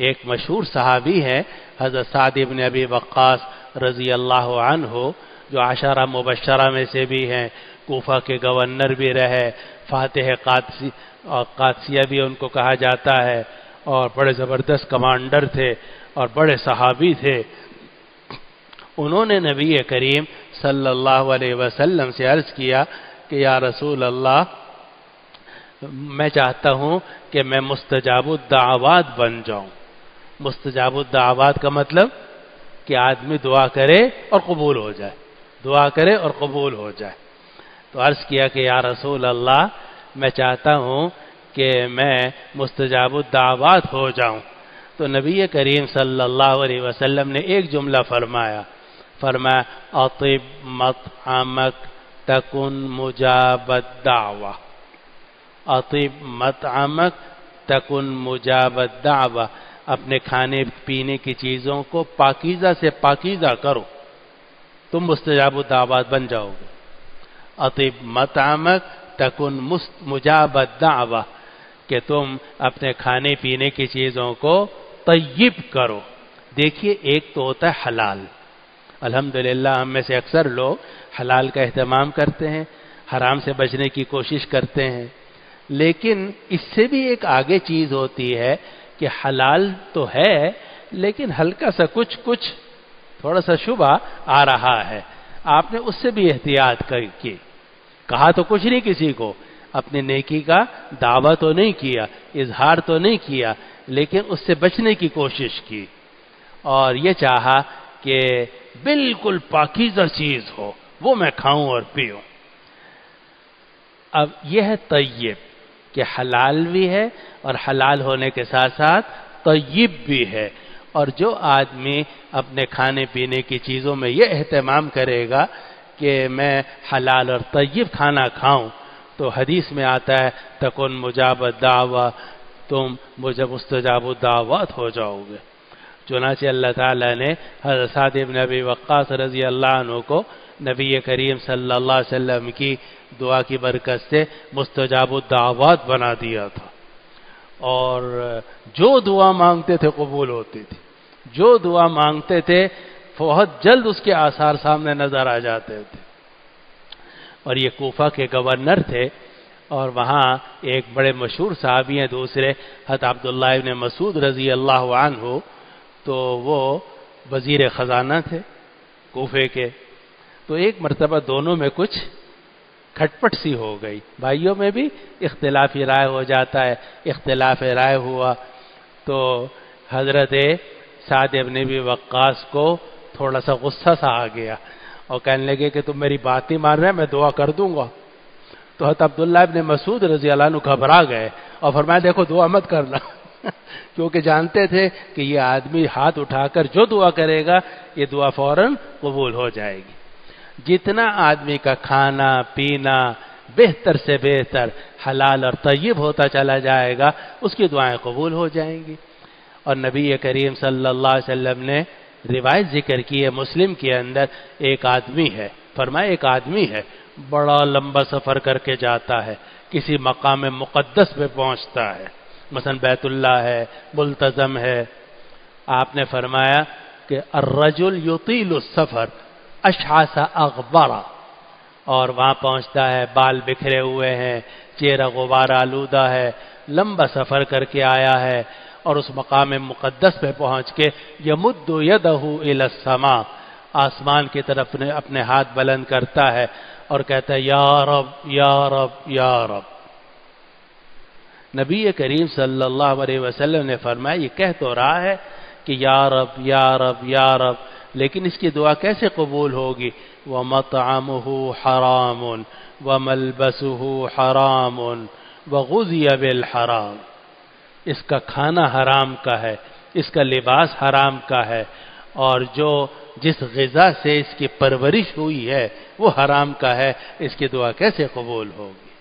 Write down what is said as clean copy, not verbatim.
ایک مشہور صحابی ہے حضرت سعد بن ابی وقاص رضی اللہ عنہ، جو عشرہ مبشرہ میں سے بھی ہیں، کوفہ کے گورنر بھی رہے، فاتح قادسیہ بھی ان کو کہا جاتا ہے، اور بڑے زبردست کمانڈر تھے اور بڑے صحابی تھے۔ انہوں نے نبی کریم صلی اللہ علیہ وسلم سے عرض کیا کہ یا رسول اللہ، میں چاہتا ہوں کہ میں مستجاب الدعوات بن جاؤں۔ مستجاب الدعوات کا مطلب کہ آدمی دعا کرے اور قبول ہو جائے، دعا کرے اور قبول ہو جائے۔ تو عرض کیا کہ یا رسول اللہ، میں چاہتا ہوں کہ میں مستجاب الدعوات ہو جاؤں۔ تو نبی کریم صلی اللہ علیہ وسلم نے ایک جملہ فرمایا، اطب مطعمک تکن مجاب الدعوہ، اطب مطعمک تکن مجاب الدعوہ، اپنے کھانے پینے کی چیزوں کو پاکیزہ سے پاکیزہ کرو، تم مستجاب الدعوات بن جاؤ گے۔ اطب مطعمک تکن مجاب الدعوہ، کہ تم اپنے کھانے پینے کی چیزوں کو طیب کرو۔ دیکھیے، ایک تو ہوتا ہے حلال، الحمدللہ ہم میں سے اکثر لوگ حلال کا اہتمام کرتے ہیں، حرام سے بچنے کی کوشش کرتے ہیں، لیکن اس سے بھی ایک آگے چیز ہوتی ہے کہ حلال تو ہے لیکن ہلکا سا کچھ تھوڑا سا شبہ آ رہا ہے، آپ نے اس سے بھی احتیاط کی، کہا تو کچھ نہیں کسی کو، اپنی نیکی کا دعویٰ تو نہیں کیا، اظہار تو نہیں کیا، لیکن اس سے بچنے کی کوشش کی، اور یہ چاہا کہ بالکل پاکیزہ چیز ہو، وہ میں کھاؤں اور پیوں۔ اب یہ ہے طیب، کہ حلال بھی ہے اور حلال ہونے کے ساتھ ساتھ طیب بھی ہے، اور جو آدمی اپنے کھانے پینے کی چیزوں میں یہ اہتمام کرے گا کہ میں حلال اور طیب کھانا کھاؤں، تو حدیث میں آتا ہے تکن مجاب الدعوہ، تم مجھے مستجاب الدعوات ہو جاؤ گے۔ چنانچہ اللہ تعالیٰ نے حضرت سعد بن ابی وقاص رضی اللہ عنہ کو نبی کریم صلی اللہ علیہ وسلم کی دعا کی برکت سے مستجاب الدعوات بنا دیا تھا، اور جو دعا مانگتے تھے قبول ہوتی تھی، جو دعا مانگتے تھے بہت جلد اس کے آثار سامنے نظر آ جاتے تھے۔ اور یہ کوفہ کے گورنر تھے، اور وہاں ایک بڑے مشہور صحابی ہیں دوسرے، حضرت عبداللہ ابن مسعود رضی اللہ عنہ، تو وہ وزیر خزانہ تھے کوفے کے۔ تو ایک مرتبہ دونوں میں کچھ کھٹپٹ سی ہو گئی، بھائیوں میں بھی اختلافی رائے ہو جاتا ہے، اختلاف رائے ہوا، تو حضرت سعد بن ابی وقاص کو تھوڑا سا غصہ سا آ گیا، اور کہنے لگے کہ تم میری بات نہیں مان رہے، میں دعا کر دوں گا۔ تو حضرت عبداللہ ابن مسعود رضی اللہ عنہ گھبرا گئے اور فرمایا دیکھو دعا مت کرنا، کیونکہ جانتے تھے کہ یہ آدمی ہاتھ اٹھا کر جو دعا کرے گا یہ دعا فوراً قبول ہو جائے گی۔ جتنا آدمی کا کھانا پینا بہتر سے بہتر حلال اور طیب ہوتا چلا جائے گا، اس کی دعائیں قبول ہو جائیں گی۔ اور نبی کریم صلی اللہ علیہ وسلم نے روایت ذکر کی ہے مسلم کے اندر، ایک آدمی ہے، فرمایا ایک آدمی ہے بڑا لمبا سفر کر کے جاتا ہے، کسی مقام مقدس پہ پہنچتا ہے، مثلا بیت اللہ ہے، ملتزم ہے، آپ نے فرمایا کہ الرجل یطیل السفر اشعث اغبر، اور وہاں پہنچتا ہے بال بکھرے ہوئے ہیں، چہرہ غبار آلودہ ہے، لمبا سفر کر کے آیا ہے، اور اس مقام مقدس پہ پہنچ کے یمد یدہ الی السماء، آسمان کی طرف اپنے ہاتھ بلند کرتا ہے اور کہتا ہے یا رب یا رب یا رب۔ نبی کریم صلی اللہ علیہ وسلم نے فرمایا یہ کہہ تو رہا ہے کہ یا رب یا رب یا رب، لیکن اس کی دعا کیسے قبول ہوگی؟ وَمَطْعَمُهُ حَرَامٌ وَمَلْبَسُهُ حَرَامٌ وَغُذِيَ بِالْحَرَامِ، اس کا کھانا حرام کا ہے، اس کا لباس حرام کا ہے، اور جس غذا سے اس کی پرورش ہوئی ہے وہ حرام کا ہے، اس کی دعا کیسے قبول ہوگی؟